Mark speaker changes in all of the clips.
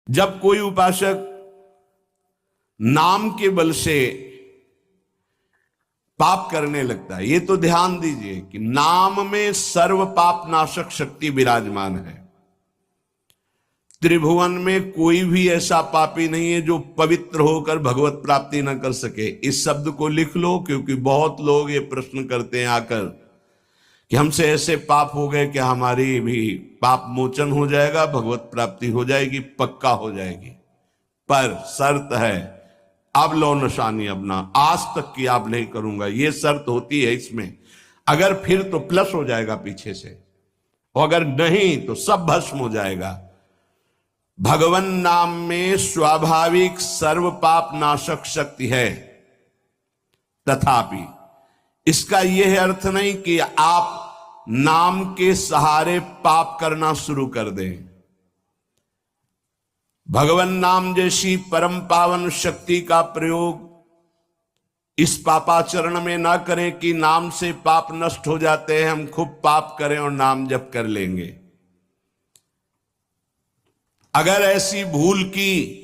Speaker 1: जब कोई उपासक नाम के बल से पाप करने लगता है, ये तो ध्यान दीजिए कि नाम में सर्व पाप नाशक शक्ति विराजमान है। त्रिभुवन में कोई भी ऐसा पापी नहीं है जो पवित्र होकर भगवत प्राप्ति न कर सके। इस शब्द को लिख लो, क्योंकि बहुत लोग ये प्रश्न करते हैं आकर कि हमसे ऐसे पाप हो गए कि हमारी भी पाप मोचन हो जाएगा, भगवत प्राप्ति हो जाएगी, पक्का हो जाएगी। पर शर्त है, अब लो निशानी अपना, आज तक की आप नहीं करूंगा, ये शर्त होती है इसमें। अगर फिर तो प्लस हो जाएगा पीछे से, और अगर नहीं तो सब भस्म हो जाएगा। भगवन नाम में स्वाभाविक सर्व पाप नाशक शक्ति है, तथापि इसका यह अर्थ नहीं कि आप नाम के सहारे पाप करना शुरू कर दें। भगवन नाम जैसी परम पावन शक्ति का प्रयोग इस पापाचरण में ना करें कि नाम से पाप नष्ट हो जाते हैं, हम खूब पाप करें और नाम जप कर लेंगे। अगर ऐसी भूल की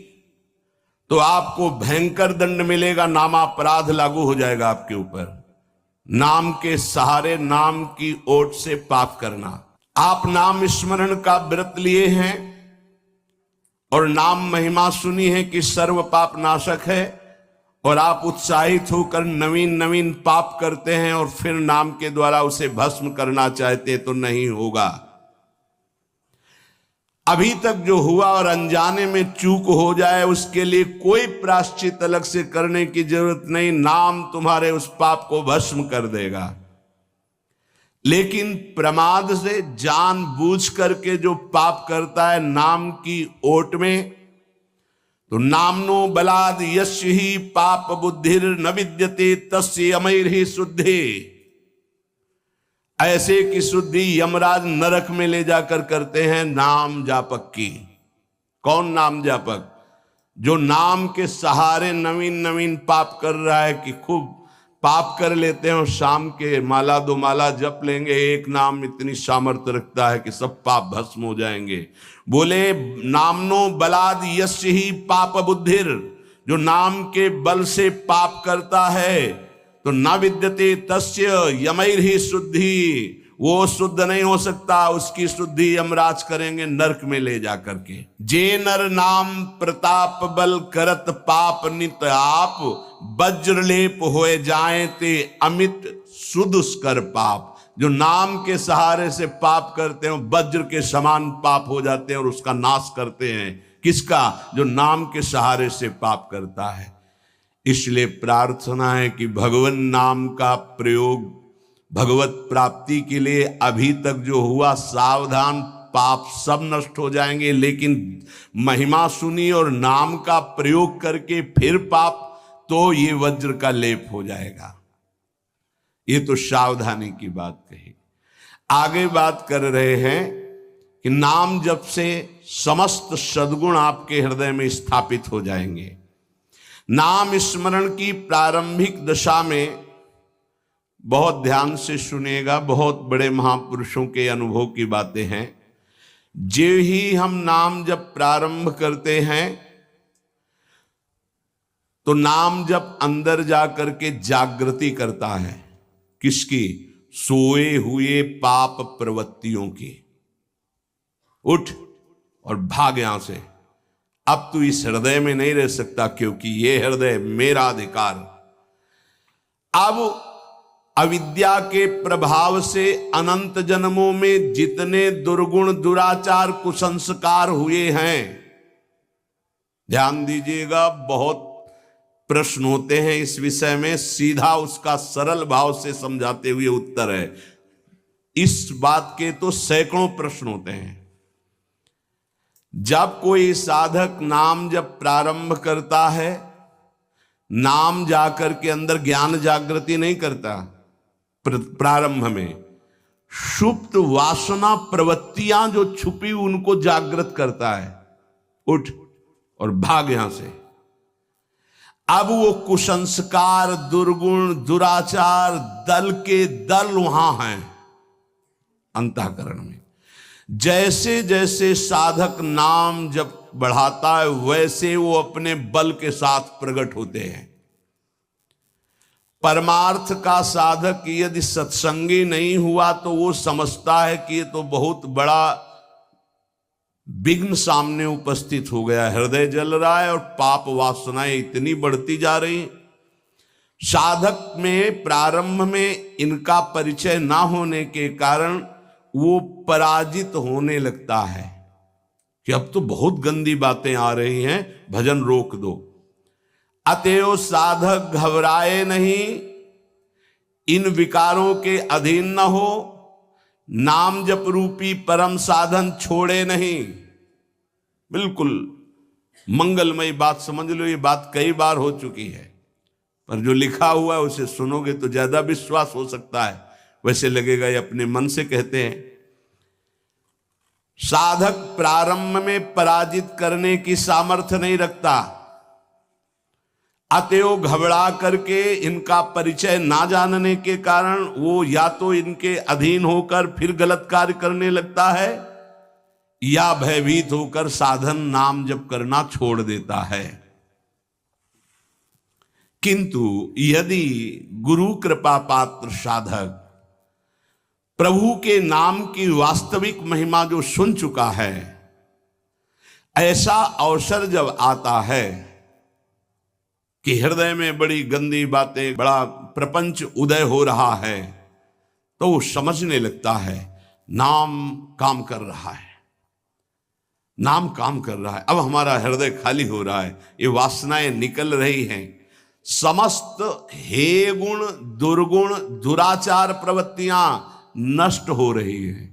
Speaker 1: तो आपको भयंकर दंड मिलेगा, नामापराध लागू हो जाएगा आपके ऊपर। नाम के सहारे, नाम की ओट से पाप करना। आप नाम स्मरण का व्रत लिए हैं और नाम महिमा सुनी है कि सर्व पाप नाशक है, और आप उत्साहित होकर नवीन नवीन पाप करते हैं और फिर नाम के द्वारा उसे भस्म करना चाहते हैं, तो नहीं होगा। अभी तक जो हुआ और अनजाने में चूक हो जाए उसके लिए कोई प्रायश्चित अलग से करने की जरूरत नहीं, नाम तुम्हारे उस पाप को भस्म कर देगा। लेकिन प्रमाद से जानबूझ करके जो पाप करता है नाम की ओट में, तो नामनो बलाद यस्य ही पाप बुद्धिर न विद्यते तस्य अमैर ही शुद्धि। ऐसे की शुद्धि यमराज नरक में ले जाकर करते हैं नाम जापक की। कौन नाम जापक? जो नाम के सहारे नवीन नवीन पाप कर रहा है, कि खूब पाप कर लेते हैं और शाम के माला दो माला जप लेंगे, एक नाम इतनी सामर्थ्य रखता है कि सब पाप भस्म हो जाएंगे। बोले नामनो बलाद यस्य ही पाप बुद्धिर, जो नाम के बल से पाप करता है तो न विद्यते तस्य यमैर ही शुद्धि, वो शुद्ध नहीं हो सकता, उसकी शुद्धि यमराज करेंगे नरक में ले जाकर के। जे नर नाम प्रताप बल करत पाप नित आप, वज्रलेप होए जाए ते अमित सुदुष्कर पाप। जो नाम के सहारे से पाप करते हैं वज्र के समान पाप हो जाते हैं और उसका नाश करते हैं। किसका? जो नाम के सहारे से पाप करता है। इसलिए प्रार्थना है कि भगवान नाम का प्रयोग भगवत प्राप्ति के लिए अभी तक जो हुआ, सावधान, पाप सब नष्ट हो जाएंगे। लेकिन महिमा सुनी और नाम का प्रयोग करके फिर पाप, तो ये वज्र का लेप हो जाएगा। ये तो सावधानी की बात कही। आगे बात कर रहे हैं कि नाम जप से समस्त सद्गुण आपके हृदय में स्थापित हो जाएंगे। नाम स्मरण की प्रारंभिक दशा में, बहुत ध्यान से सुनिएगा, बहुत बड़े महापुरुषों के अनुभव की बातें हैं। जो ही हम नाम जब प्रारंभ करते हैं तो नाम जब अंदर जाकर के जागृति करता है। किसकी? सोए हुए पाप प्रवृत्तियों की। उठ और भाग यहां से, अब तू इस हृदय में नहीं रह सकता, क्योंकि ये हृदय मेरा अधिकार। अब अविद्या के प्रभाव से अनंत जन्मों में जितने दुर्गुण दुराचार कुसंस्कार हुए हैं, ध्यान दीजिएगा, बहुत प्रश्न होते हैं इस विषय में, सीधा उसका सरल भाव से समझाते हुए उत्तर है। इस बात के तो सैकड़ों प्रश्न होते हैं। जब कोई साधक नाम जब प्रारंभ करता है, नाम जाकर के अंदर ज्ञान जागृति नहीं करता, प्रारंभ में सुप्त वासना प्रवृत्तियां जो छुपी उनको जागृत करता है। उठ और भाग यहां से। अब वो कुसंस्कार, दुर्गुण, दुराचार दल के दल वहां हैं अंतःकरण में। जैसे जैसे साधक नाम जब बढ़ाता है वैसे वो अपने बल के साथ प्रकट होते हैं। परमार्थ का साधक यदि सत्संगी नहीं हुआ तो वो समझता है कि ये तो बहुत बड़ा विघ्न सामने उपस्थित हो गया, हृदय जल रहा है और पाप वासनाएं इतनी बढ़ती जा रही। साधक में प्रारंभ में इनका परिचय ना होने के कारण वो पराजित होने लगता है कि अब तो बहुत गंदी बातें आ रही हैं, भजन रोक दो। अतएव साधक घबराए नहीं, इन विकारों के अधीन न हो, नाम जप रूपी परम साधन छोड़े नहीं। बिल्कुल मंगलमयी बात समझ लो, ये बात कई बार हो चुकी है, पर जो लिखा हुआ है उसे सुनोगे तो ज्यादा विश्वास हो सकता है, वैसे लगेगा ये अपने मन से कहते हैं। साधक प्रारंभ में पराजित करने की सामर्थ्य नहीं रखता, अतएव घबरा करके इनका परिचय ना जानने के कारण वो या तो इनके अधीन होकर फिर गलत कार्य करने लगता है या भयभीत होकर साधन नाम जप करना छोड़ देता है। किंतु यदि गुरु कृपा पात्र साधक प्रभु के नाम की वास्तविक महिमा जो सुन चुका है, ऐसा अवसर जब आता है कि हृदय में बड़ी गंदी बातें, बड़ा प्रपंच उदय हो रहा है, तो वो समझने लगता है नाम काम कर रहा है, नाम काम कर रहा है। अब हमारा हृदय खाली हो रहा है, ये वासनाएं निकल रही हैं, समस्त हे गुण दुर्गुण दुराचार प्रवृत्तियां नष्ट हो रही हैं।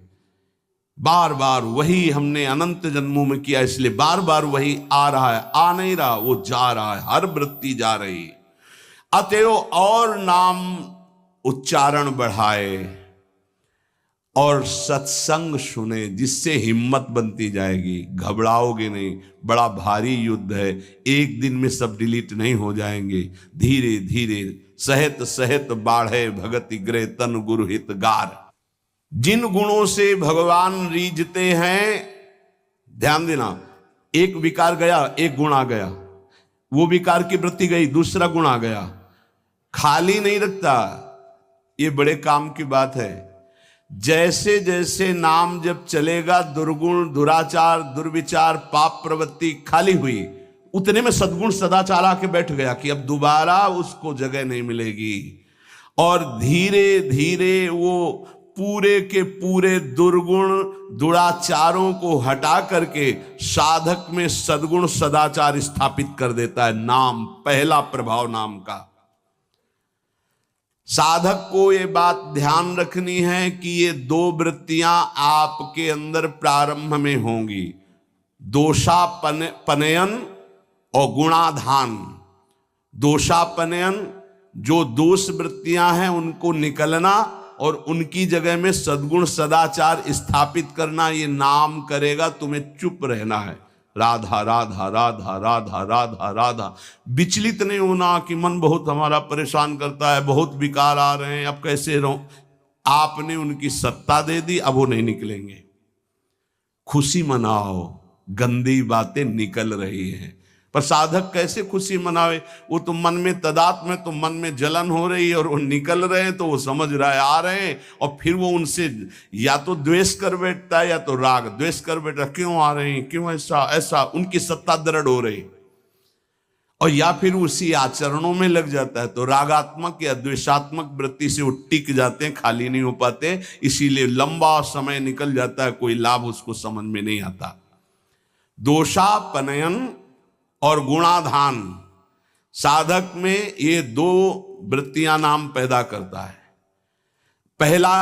Speaker 1: बार बार वही हमने अनंत जन्मों में किया, इसलिए बार बार वही आ रहा है, आ नहीं रहा, वो जा रहा है, हर वृत्ति जा रही। अतएव और नाम उच्चारण बढ़ाए और सत्संग सुने, जिससे हिम्मत बनती जाएगी, घबराओगे नहीं। बड़ा भारी युद्ध है, एक दिन में सब डिलीट नहीं हो जाएंगे, धीरे धीरे सहत सहत बाढ़े भगति गृह तन गुरु हित गार। जिन गुणों से भगवान रीझते हैं, ध्यान देना, एक विकार गया एक गुण आ गया, वो विकार की वृत्ति गई दूसरा गुण आ गया, खाली नहीं रखता। ये बड़े काम की बात है। जैसे जैसे नाम जब चलेगा दुर्गुण दुराचार दुर्विचार पाप प्रवृत्ति खाली हुई, उतने में सद्गुण सदाचार आके बैठ गया कि अब दोबारा उसको जगह नहीं मिलेगी, और धीरे धीरे वो पूरे के पूरे दुर्गुण दुराचारों को हटा करके साधक में सद्गुण सदाचार स्थापित कर देता है। नाम, पहला प्रभाव नाम का। साधक को ये बात ध्यान रखनी है कि ये दो वृत्तियां आपके अंदर प्रारंभ में होंगी, दोषापनयन और गुणाधान। दोषापनयन, जो दोष वृत्तियां हैं उनको निकलना और उनकी जगह में सद्गुण सदाचार स्थापित करना, ये नाम करेगा। तुम्हें चुप रहना है, राधा राधा राधा राधा राधा राधा। विचलित नहीं होना कि मन बहुत हमारा परेशान करता है, बहुत विकार आ रहे हैं, अब कैसे रहूं। आपने उनकी सत्ता दे दी, अब वो नहीं निकलेंगे। खुशी मनाओ, गंदी बातें निकल रही हैं। पर साधक कैसे खुशी मनावे? वो तो मन में तदात्म में, तो मन में जलन हो रही है और वो निकल रहे हैं, तो वो समझ रहा है आ रहे हैं, और फिर वो उनसे या तो द्वेष कर बैठता है या तो राग। द्वेष कर बैठा, क्यों आ रहे हैं, क्यों ऐसा ऐसा, उनकी सत्ता दृढ़ हो रही, और या फिर उसी आचरणों में लग जाता है, तो रागात्मक या द्वेषात्मक वृत्ति से वो टिक जाते हैं, खाली नहीं हो पाते। इसीलिए लंबा समय निकल जाता है, कोई लाभ उसको समझ में नहीं आता। दोषापनयन और गुणाधान, साधक में ये दो वृत्तियां नाम पैदा करता है। पहला,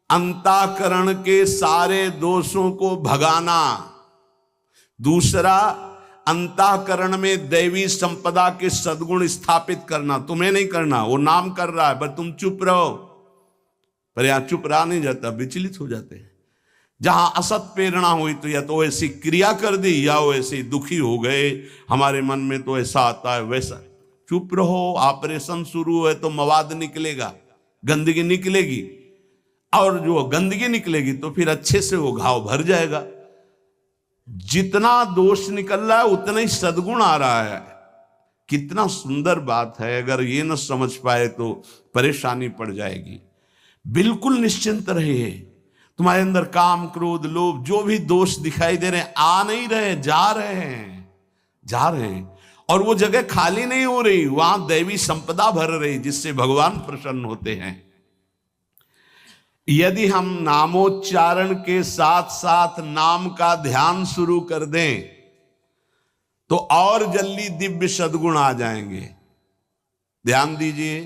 Speaker 1: अंतःकरण के सारे दोषों को भगाना। दूसरा, अंतःकरण में दैवी संपदा के सद्गुण स्थापित करना। तुम्हें नहीं करना, वो नाम कर रहा है, बस तुम चुप रहो। पर यहां चुप रहा नहीं जाता, विचलित हो जाते हैं। जहां असत प्रेरणा हुई तो या तो ऐसी क्रिया कर दी, या वो ऐसे दुखी हो गए, हमारे मन में तो ऐसा आता है वैसा। चुप रहो, ऑपरेशन शुरू है तो मवाद निकलेगा, गंदगी निकलेगी। और जो गंदगी निकलेगी तो फिर अच्छे से वो घाव भर जाएगा। जितना दोष निकल रहा है उतना ही सद्गुण आ रहा है। कितना सुंदर बात है। अगर ये न समझ पाए तो परेशानी पड़ जाएगी। बिल्कुल निश्चिंत रहिए। तुम्हारे अंदर काम, क्रोध, लोभ, जो भी दोष दिखाई दे रहे हैं, आ नहीं रहे, जा रहे हैं, जा रहे हैं। और वो जगह खाली नहीं हो रही, वहां दैवी संपदा भर रही, जिससे भगवान प्रसन्न होते हैं। यदि हम नामोच्चारण के साथ साथ नाम का ध्यान शुरू कर दें तो और जल्दी दिव्य सद्गुण आ जाएंगे। ध्यान दीजिए,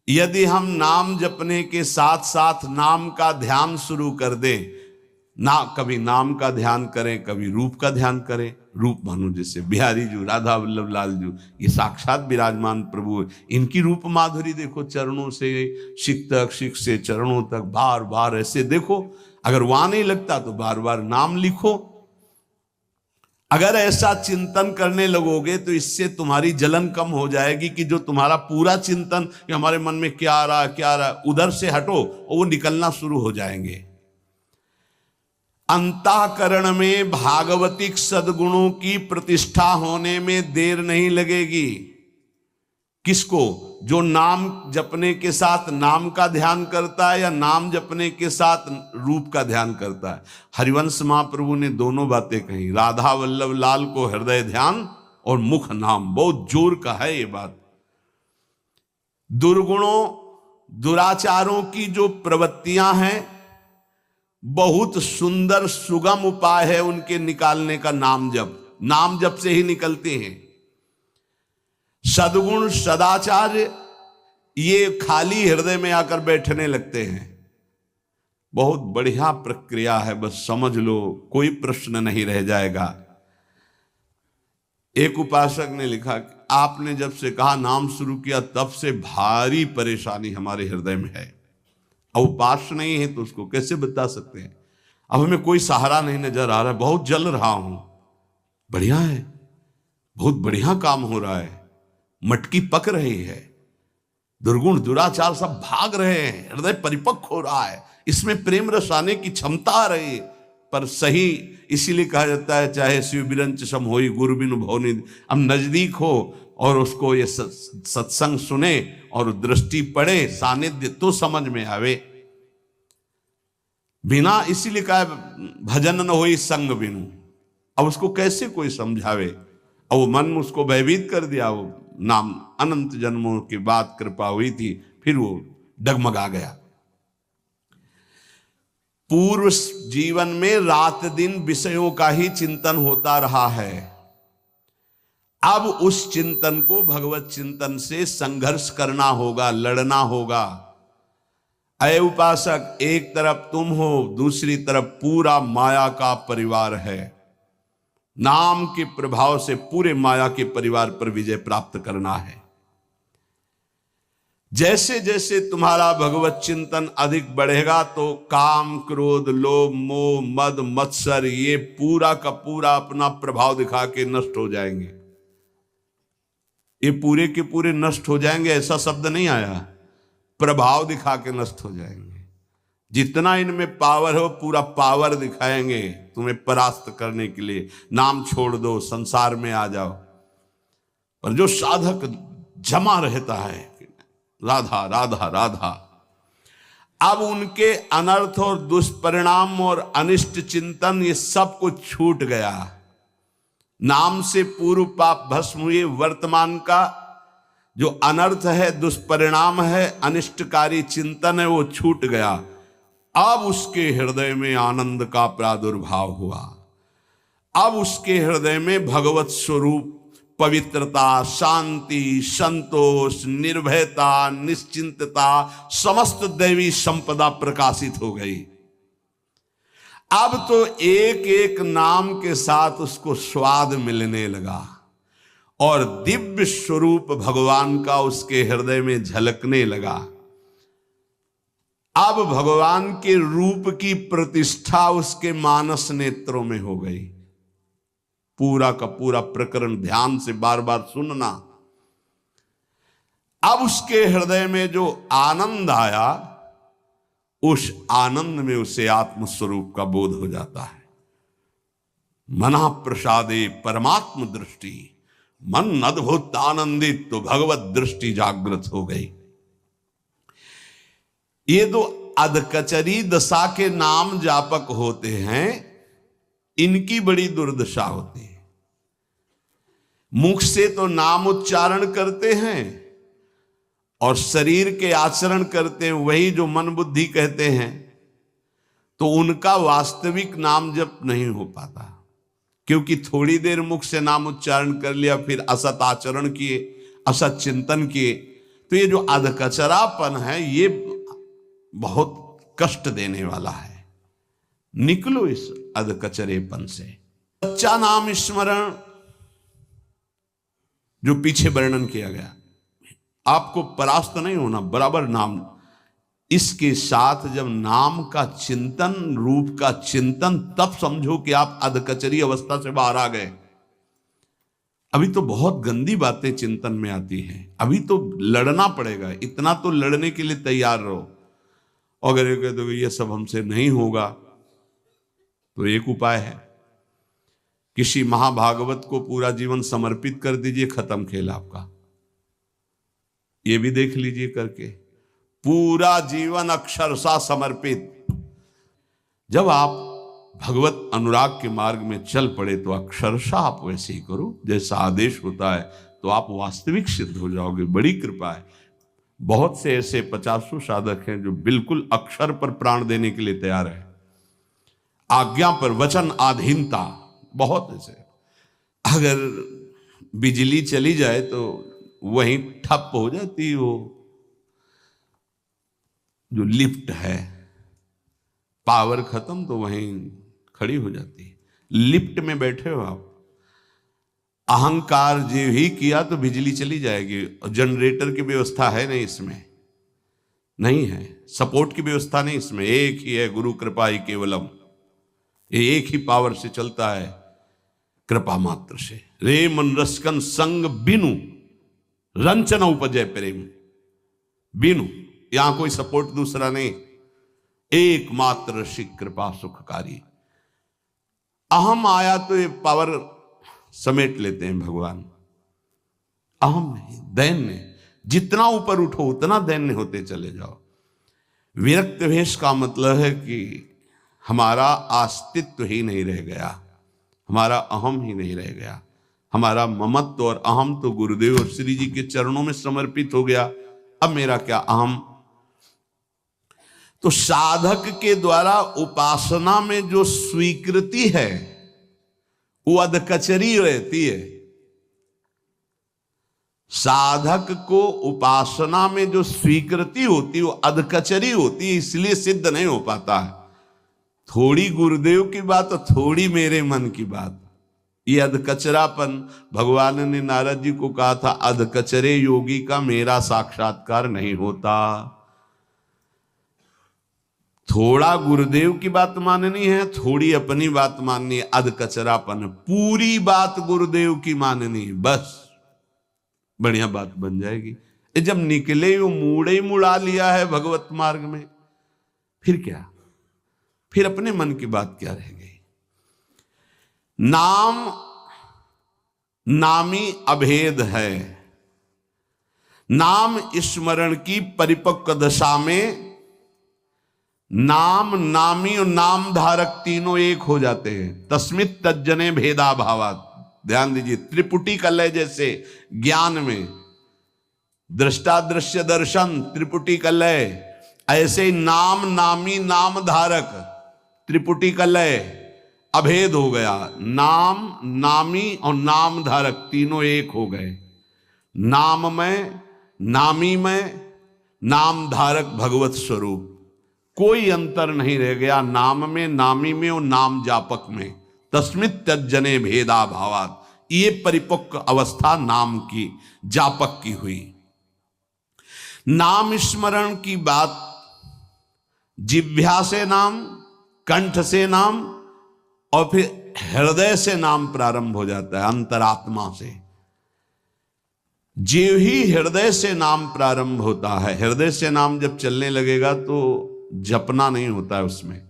Speaker 1: यदि हम नाम जपने के साथ साथ नाम का ध्यान शुरू कर दें, ना कभी नाम का ध्यान करें, कभी रूप का ध्यान करें। रूप मानो जैसे बिहारी जी, राधा वल्लभ लाल जी, ये साक्षात विराजमान प्रभु है। इनकी रूप माधुरी देखो, चरणों से शिख तक, शिख से चरणों तक, बार बार ऐसे देखो। अगर वहां नहीं लगता तो बार बार नाम लिखो। अगर ऐसा चिंतन करने लगोगे तो इससे तुम्हारी जलन कम हो जाएगी कि जो तुम्हारा पूरा चिंतन कि हमारे मन में क्या आ रहा, क्या आ रहा, उधर से हटो और वो निकलना शुरू हो जाएंगे। अंतःकरण में भागवतिक सद्गुणों की प्रतिष्ठा होने में देर नहीं लगेगी। किसको? जो नाम जपने के साथ नाम का ध्यान करता है या नाम जपने के साथ रूप का ध्यान करता है। हरिवंश महाप्रभु ने दोनों बातें कही। राधा वल्लभ लाल को हृदय ध्यान और मुख नाम, बहुत जोर का है ये बात। दुर्गुणों, दुराचारों की जो प्रवृत्तियां हैं, बहुत सुंदर सुगम उपाय है उनके निकालने का नाम जप। नाम जप से ही निकलते हैं। सद्गुण, सदाचार, ये खाली हृदय में आकर बैठने लगते हैं। बहुत बढ़िया प्रक्रिया है, बस समझ लो, कोई प्रश्न नहीं रह जाएगा। एक उपासक ने लिखा कि आपने जब से कहा नाम शुरू किया तब से भारी परेशानी हमारे हृदय में है। अब उपास नहीं है तो उसको कैसे बता सकते हैं। अब हमें कोई सहारा नहीं नजर आ रहा है, बहुत जल रहा हूं। बढ़िया है, बहुत बढ़िया काम हो रहा है, मटकी पक रही है, दुर्गुण दुराचार सब भाग रहे हैं, हृदय परिपक्व हो रहा है, इसमें प्रेम रस आने की क्षमता आ रही है। पर सही इसीलिए कहा जाता है चाहे शिव बिरंच सम होई गुरु बिनु भवनिधि। अब नजदीक हो और उसको ये सत्संग सुने और दृष्टि पड़े, सानिध्य तो समझ में आवे। बिना, इसीलिए कहा भजन न होई संग बिनु। अब उसको कैसे कोई समझावे। अब वो मन उसको भयभीत कर दिया। वो नाम अनंत जन्मों के बाद कृपा हुई थी, फिर वो डगमगा गया। पूर्व जीवन में रात दिन विषयों का ही चिंतन होता रहा है। अब उस चिंतन को भगवत चिंतन से संघर्ष करना होगा, लड़ना होगा। अय उपासक, एक तरफ तुम हो, दूसरी तरफ पूरा माया का परिवार है। नाम के प्रभाव से पूरे माया के परिवार पर विजय प्राप्त करना है। जैसे जैसे तुम्हारा भगवत चिंतन अधिक बढ़ेगा तो काम, क्रोध, लोभ, मोह, मद, मत्सर ये पूरा का पूरा अपना प्रभाव दिखा के नष्ट हो जाएंगे। ये पूरे के पूरे नष्ट हो जाएंगे ऐसा शब्द नहीं आया, प्रभाव दिखा के नष्ट हो जाएंगे। जितना इनमें पावर हो पूरा पावर दिखाएंगे तुम्हें परास्त करने के लिए। नाम छोड़ दो, संसार में आ जाओ। पर जो साधक जमा रहता है राधा राधा राधा, अब उनके अनर्थ और दुष्परिणाम और अनिष्ट चिंतन ये सब कुछ छूट गया। नाम से पूर्व पाप भस्म हुए। वर्तमान का जो अनर्थ है, दुष्परिणाम है, अनिष्टकारी चिंतन है, वो छूट गया। अब उसके हृदय में आनंद का प्रादुर्भाव हुआ। अब उसके हृदय में भगवत स्वरूप, पवित्रता, शांति, संतोष, निर्भयता, निश्चिंतता, समस्त दैवी संपदा प्रकाशित हो गई। अब तो एक एक नाम के साथ उसको स्वाद मिलने लगा और दिव्य स्वरूप भगवान का उसके हृदय में झलकने लगा। अब भगवान के रूप की प्रतिष्ठा उसके मानस नेत्रों में हो गई। पूरा का पूरा प्रकरण ध्यान से बार बार सुनना। अब उसके हृदय में जो आनंद आया उस आनंद में उसे आत्मस्वरूप का बोध हो जाता है। मना प्रसादे परमात्म दृष्टि, मन अद्भुत आनंदित तो भगवत दृष्टि जागृत हो गई। ये तो अधकचरी दशा के नाम जापक होते हैं, इनकी बड़ी दुर्दशा होती है। मुख से तो नाम उच्चारण करते हैं और शरीर के आचरण करते हैं वही जो मन बुद्धि कहते हैं, तो उनका वास्तविक नाम जप नहीं हो पाता, क्योंकि थोड़ी देर मुख से नाम उच्चारण कर लिया, फिर असत आचरण किए, असत चिंतन किए, तो ये जो अधकचरापन है ये बहुत कष्ट देने वाला है। निकलो इस अधकचरेपन से। सच्चा नाम स्मरण जो पीछे वर्णन किया गया, आपको परास्त नहीं होना, बराबर नाम। इसके साथ जब नाम का चिंतन, रूप का चिंतन, तब समझो कि आप अधकचरी अवस्था से बाहर आ गए। अभी तो बहुत गंदी बातें चिंतन में आती हैं, अभी तो लड़ना पड़ेगा, इतना तो लड़ने के लिए तैयार रहो। अगर ये कह दो ये सब हमसे नहीं होगा, तो एक उपाय है, किसी महाभागवत को पूरा जीवन समर्पित कर दीजिए, खत्म खेल आपका। ये भी देख लीजिए करके, पूरा जीवन अक्षरशः समर्पित। जब आप भगवत अनुराग के मार्ग में चल पड़े तो अक्षरशः आप वैसे ही करो जैसा आदेश होता है, तो आप वास्तविक सिद्ध हो जाओगे। बड़ी कृपा है। बहुत से ऐसे 50 साधक हैं जो बिल्कुल अक्षर पर प्राण देने के लिए तैयार है, आज्ञा पर वचन आधीनता, बहुत ऐसे। अगर बिजली चली जाए तो वहीं ठप हो जाती, वो जो लिफ्ट है, पावर खत्म तो वहीं खड़ी हो जाती है। लिफ्ट में बैठे हो आप, अहंकार जो ही किया तो बिजली चली जाएगी, और जनरेटर की व्यवस्था है नहीं, इसमें नहीं है, सपोर्ट की व्यवस्था नहीं इसमें। एक ही है, गुरु कृपा ही केवलम, ये एक ही पावर से चलता है, कृपा मात्र से। रे मन रसकन संग बिनु रंचन उपजय प्रेम, बिनु, यहां कोई सपोर्ट दूसरा नहीं, एकमात्र ऋषि कृपा सुखकारी। अहम आया तो ये पावर समेट लेते हैं भगवान। अहम नहीं, दैन्य, जितना ऊपर उठो उतना दैन्य होते चले जाओ। विरक्त भेष का मतलब है कि हमारा अस्तित्व ही नहीं रह गया, हमारा अहम ही नहीं रह गया, हमारा ममत्व और अहम तो गुरुदेव और श्री जी के चरणों में समर्पित हो गया। अब मेरा क्या अहम। तो साधक के द्वारा उपासना में जो स्वीकृति है वो अधकचरी रहती है। साधक को उपासना में जो स्वीकृति होती है वो अधकचरी होती है, इसलिए सिद्ध नहीं हो पाता है। थोड़ी गुरुदेव की बात और थोड़ी मेरे मन की बात, ये अधकचरापन। भगवान ने नारद जी को कहा था, अधकचरे योगी का मेरा साक्षात्कार नहीं होता। थोड़ा गुरुदेव की बात माननी है, थोड़ी अपनी बात माननी है, अधकचरापन। पूरी बात गुरुदेव की माननी है, बस बढ़िया बात बन जाएगी। जब निकले वो मूड़े ही मुड़ा लिया है भगवत मार्ग में, फिर क्या, फिर अपने मन की बात क्या रह गई। नाम नामी अभेद है। नाम स्मरण की परिपक्व दशा में नाम, नामी और नाम धारक तीनों एक हो जाते हैं। तस्मित तज्जने भेदा भावात। ध्यान दीजिए, त्रिपुटी का लय जैसे ज्ञान में दृष्टा दृश्य दर्शन त्रिपुटी का लय, ऐसे ही नाम नामी नाम धारक त्रिपुटी का लय अभेद हो गया। नाम नामी और नाम धारक तीनों एक हो गए। नाम में, नामी में, नाम धारक भगवत स्वरूप, कोई अंतर नहीं रह गया नाम में, नामी में और नाम जापक में। तस्मित तज्जने भेदा भावात। ये परिपक्व अवस्था नाम की, जापक की हुई। नाम स्मरण की बात जिह्वा से नाम, कंठ से नाम और फिर हृदय से नाम प्रारंभ हो जाता है, अंतरात्मा से। जो ही हृदय से नाम प्रारंभ होता है, हृदय से नाम जब चलने लगेगा तो जपना नहीं होता है, उसमें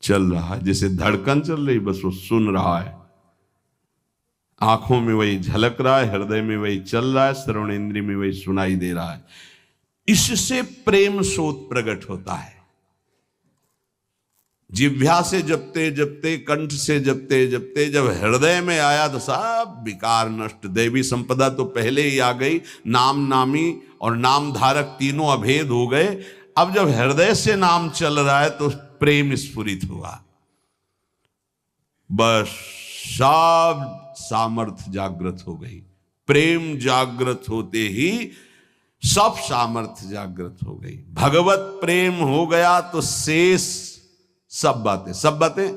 Speaker 1: चल रहा है, जैसे धड़कन चल रही, बस वो सुन रहा है। आंखों में वही झलक रहा है, हृदय में वही चल रहा है, श्रवण इंद्रिय में वही सुनाई दे रहा है। इससे प्रेम सोत प्रकट होता है। जिह्वा से जपते जपते, कंठ से जपते जपते जब हृदय में आया तो सब विकार नष्ट। देवी संपदा तो पहले ही आ गई, नाम नामी और नाम धारक तीनों अभेद हो गए। अब जब हृदय से नाम चल रहा है तो प्रेम स्फुरित हुआ, बस सब सामर्थ्य जागृत हो गई। प्रेम जागृत होते ही सब सामर्थ्य जागृत हो गई। भगवत प्रेम हो गया तो शेष सब बातें,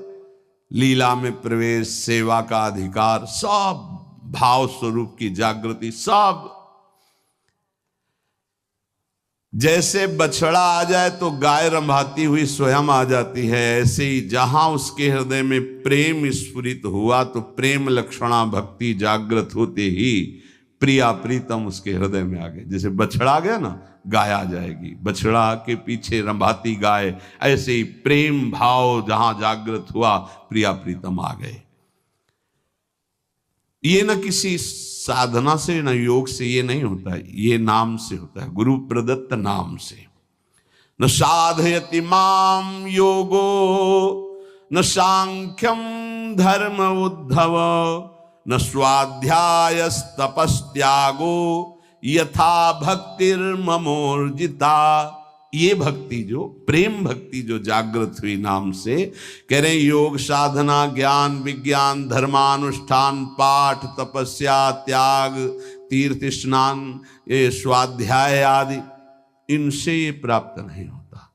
Speaker 1: लीला में प्रवेश, सेवा का अधिकार, सब भाव स्वरूप की जागृति, सब। जैसे बछड़ा आ जाए तो गाय रंभाती हुई स्वयं आ जाती है, ऐसे ही जहां उसके हृदय में प्रेम स्फुरित हुआ तो प्रेम लक्षणा भक्ति जागृत होते ही प्रिया प्रीतम उसके हृदय में आ गए। जैसे बछड़ा आ गया ना, गाय आ जाएगी, बछड़ा के पीछे रंभाती गाय, ऐसे ही प्रेम भाव जहां जागृत हुआ प्रिया प्रीतम आ गए। ये न किसी साधना से, न योग से, ये नहीं होता है, ये नाम से होता है, गुरु प्रदत्त नाम से। न साधयति माम योगो न सांख्यम धर्म उद्धव न स्वाध्यायस्तपस्त्यागो यथा भक्तिर्ममोर्जिता। ये भक्ति जो प्रेम भक्ति जो जागृत हुई नाम से, कह रहे योग साधना ज्ञान विज्ञान धर्मानुष्ठान पाठ तपस्या त्याग तीर्थ स्नान ये स्वाध्याय आदि, इनसे ये प्राप्त नहीं होता।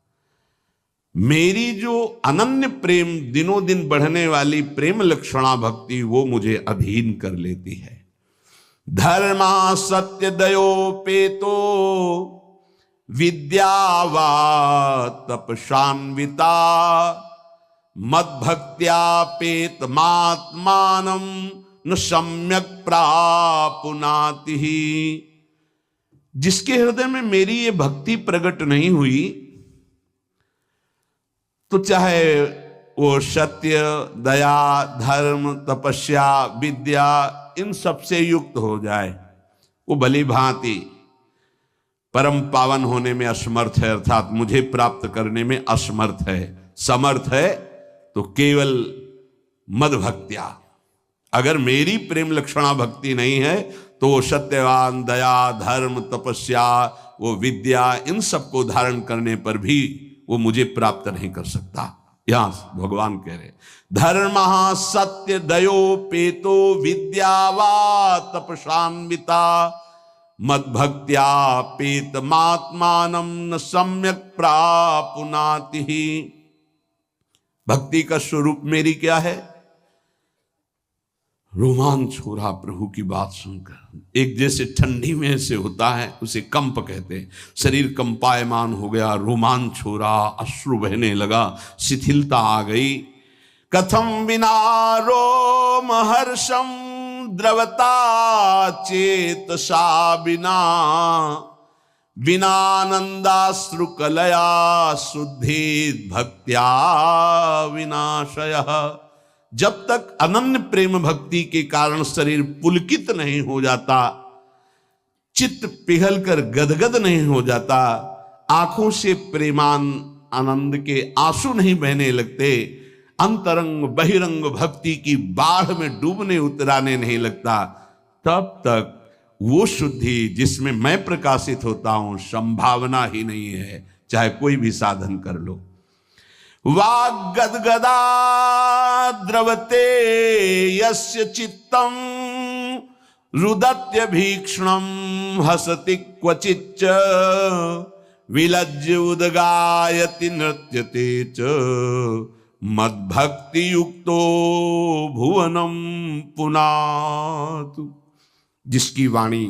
Speaker 1: मेरी जो अनन्य प्रेम दिनों दिन बढ़ने वाली प्रेम लक्षणा भक्ति वो मुझे अधीन कर लेती है। धर्मा सत्य दयोपेतो विद्यावा तपशान्विता मद्भक्त्यापेत मात्मानं न सम्यक प्रापुनाति। जिसके हृदय में मेरी ये भक्ति प्रकट नहीं हुई तो चाहे वो सत्य दया धर्म तपस्या विद्या इन सब से युक्त हो जाए, वो भली भांति परम पावन होने में असमर्थ है, अर्थात मुझे प्राप्त करने में असमर्थ है। समर्थ है तो केवल मद भक्त्या। अगर मेरी प्रेम लक्षणा भक्ति नहीं है तो वो सत्यवान दया धर्म तपस्या वो विद्या इन सबको धारण करने पर भी वो मुझे प्राप्त नहीं कर सकता। यहां भगवान कह रहे धर्म सत्य दयोपेतो विद्यावा तपशान्विता मद्भक्त्या पेतमात्मानं न सम्यक प्रापुनाति। भक्ति का स्वरूप मेरी क्या है? रोमांच हो रहा प्रभु की बात सुनकर। एक जैसे ठंडी में से होता है उसे कंप कहते हैं, शरीर कंपायमान हो गया, रोमांच हो रहा, अश्रु बहने लगा, शिथिलता आ गई। कथम विना रोम हर्षम द्रवता चेतसा बिना विनानंदाश्रुकलया शुद्धि भक्त्या विनाशयः। जब तक अनन्य प्रेम भक्ति के कारण शरीर पुलकित नहीं हो जाता, चित्त पिघलकर गदगद नहीं हो जाता, आंखों से प्रेमान आनंद के आंसू नहीं बहने लगते, अंतरंग बहिरंग भक्ति की बाढ़ में डूबने उतराने नहीं लगता, तब तक वो शुद्धि जिसमें मैं प्रकाशित होता हूं संभावना ही नहीं है, चाहे कोई भी साधन कर लो। वाग्गदगदा द्रवते यस्य चित्तम रुदत्य भीक्षणम हसति क्वचिच्च विलज्य उदगायति नृत्यते च मद्भक्ति युक्तो भुवनम पुनातु। जिसकी वाणी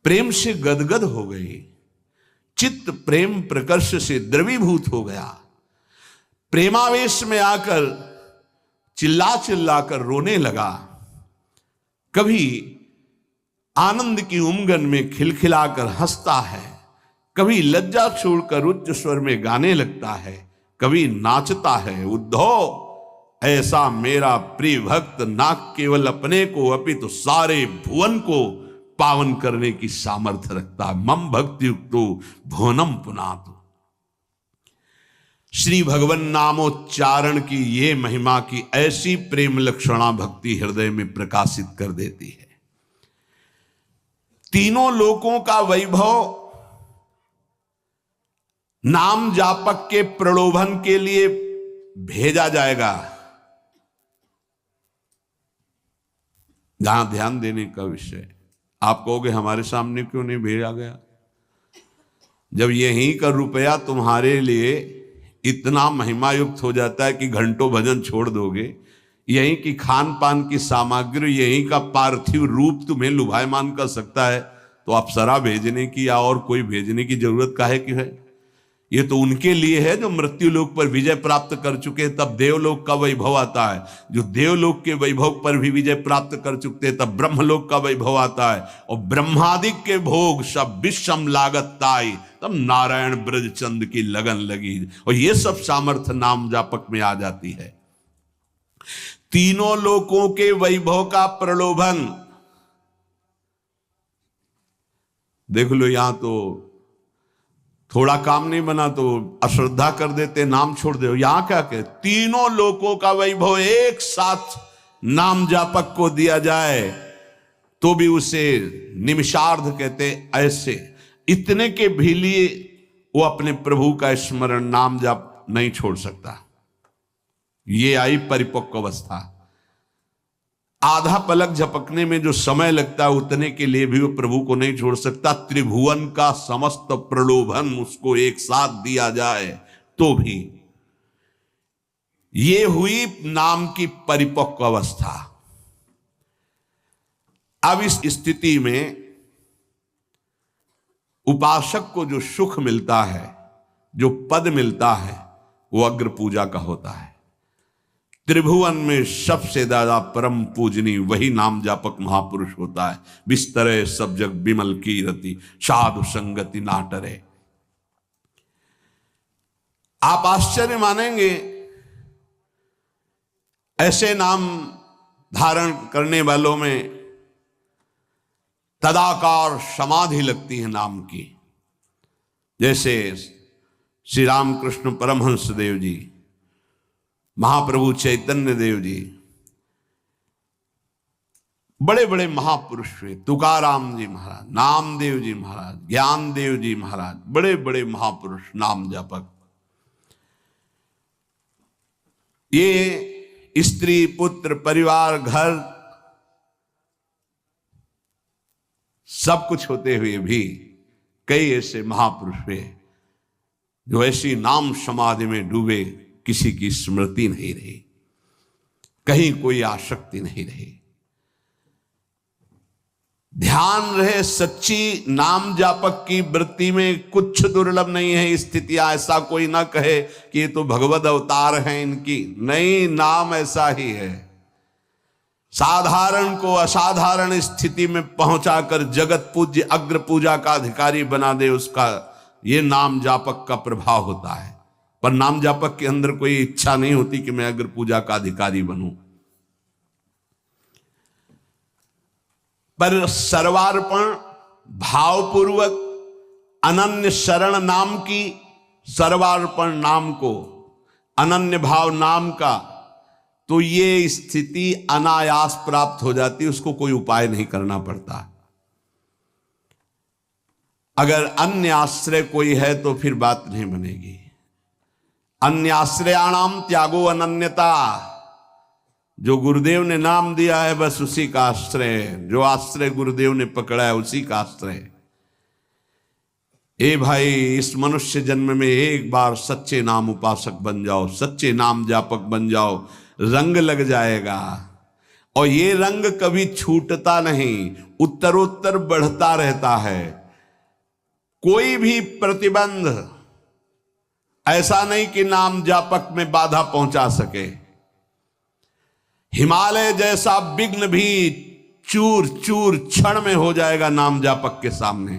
Speaker 1: प्रेम से गदगद हो गई, चित्त प्रेम प्रकर्ष से द्रवीभूत हो गया, प्रेमावेश में आकर चिल्ला चिल्ला कर रोने लगा, कभी आनंद की उमंगन में खिलखिलाकर हंसता है, कभी लज्जा छोड़कर उच्च स्वर में गाने लगता है, कभी नाचता है। उद्धव, ऐसा मेरा प्रिय भक्त ना केवल अपने को अपितु सारे भुवन को पावन करने की सामर्थ्य रखता है। मम भक्ति युक्तो भुवनम पुनातु। श्री भगवान नामोच्चारण की ये महिमा की ऐसी प्रेम लक्षणा भक्ति हृदय में प्रकाशित कर देती है। तीनों लोकों का वैभव नाम जापक के प्रलोभन के लिए भेजा जाएगा। जहां ध्यान देने का विषय, आप कहोगे हमारे सामने क्यों नहीं भेजा गया? जब यहीं का रुपया तुम्हारे लिए इतना महिमा युक्त हो जाता है कि घंटों भजन छोड़ दोगे, यहीं की खान पान की सामग्री, यहीं का पार्थिव रूप तुम्हें लुभायमान कर सकता है, तो अप्सरा भेजने की या और कोई भेजने की जरूरत काहे की है? ये तो उनके लिए है जो मृत्यु लोक पर विजय प्राप्त कर चुके हैं, तब देवलोक का वैभव आता है। जो देवलोक के वैभव पर भी विजय प्राप्त कर चुके हैं, तब ब्रह्मलोक का वैभव आता है। और ब्रह्मादिक के भोग सब विषम लागत ताई, तब नारायण ब्रजचंद की लगन लगी। और ये सब सामर्थ्य नाम जापक में आ जाती है। तीनों लोकों के वैभव का प्रलोभन देख लो। यहां तो थोड़ा काम नहीं बना तो अश्रद्धा कर देते, नाम छोड़ दे। यहां क्या कहे? तीनों लोकों का वैभव एक साथ नाम जापक को दिया जाए तो भी उसे निमिषार्ध कहते। ऐसे इतने के भी लिए वो अपने प्रभु का स्मरण नाम जाप नहीं छोड़ सकता। ये आई परिपक्व अवस्था। आधा पलक झपकने में जो समय लगता है उतने के लिए भी वो प्रभु को नहीं छोड़ सकता। त्रिभुवन का समस्त प्रलोभन उसको एक साथ दिया जाए तो भी। ये हुई नाम की परिपक्व अवस्था। अब इस स्थिति में उपासक को जो सुख मिलता है, जो पद मिलता है, वो अग्र पूजा का होता है। त्रिभुवन में सबसे ज्यादा परम पूजनी वही नाम जापक महापुरुष होता है। बिस्तरे सब जग बिमल की रति, साधु संगति नाटरे। आप आश्चर्य मानेंगे, ऐसे नाम धारण करने वालों में तदाकार समाधि लगती है नाम की। जैसे श्री रामकृष्ण परमहंस देव जी, महाप्रभु चैतन्य देव जी, बड़े बड़े महापुरुष हुए। तुकाराम जी महाराज, नामदेव जी महाराज, ज्ञानदेव जी महाराज, बड़े बड़े महापुरुष नाम जापक। ये स्त्री पुत्र परिवार घर सब कुछ होते हुए भी कई ऐसे महापुरुष हुए जो ऐसी नाम समाधि में डूबे, किसी की स्मृति नहीं रही, कहीं कोई आसक्ति नहीं रही। ध्यान रहे, सच्ची नाम जापक की वृत्ति में कुछ दुर्लभ नहीं है स्थितियां। ऐसा कोई ना कहे कि ये तो भगवद अवतार हैं इनकी, नहीं, नाम ऐसा ही है। साधारण को असाधारण स्थिति में पहुंचाकर जगत पूज्य अग्र पूजा का अधिकारी बना दे, उसका ये नाम जापक का प्रभाव होता है। पर नाम जापक के अंदर कोई इच्छा नहीं होती कि मैं अग्र पूजा का अधिकारी बनूं। पर सर्वार्पण भावपूर्वक अनन्य शरण नाम की, सर्वार्पण नाम को, अनन्य भाव नाम का, तो ये स्थिति अनायास प्राप्त हो जाती है। उसको कोई उपाय नहीं करना पड़ता। अगर अन्य आश्रय कोई है तो फिर बात नहीं बनेगी। अन्य आश्रयाणाम त्यागो अनन्यता। जो गुरुदेव ने नाम दिया है बस उसी का आश्रय, जो आश्रय गुरुदेव ने पकड़ा है उसी का आश्रय। ए भाई, इस मनुष्य जन्म में एक बार सच्चे नाम उपासक बन जाओ, सच्चे नाम जापक बन जाओ, रंग लग जाएगा। और ये रंग कभी छूटता नहीं, उत्तरोत्तर बढ़ता रहता है। कोई भी प्रतिबंध ऐसा नहीं कि नाम जापक में बाधा पहुंचा सके। हिमालय जैसा विघ्न भी चूर चूर क्षण में हो जाएगा नाम जापक के सामने।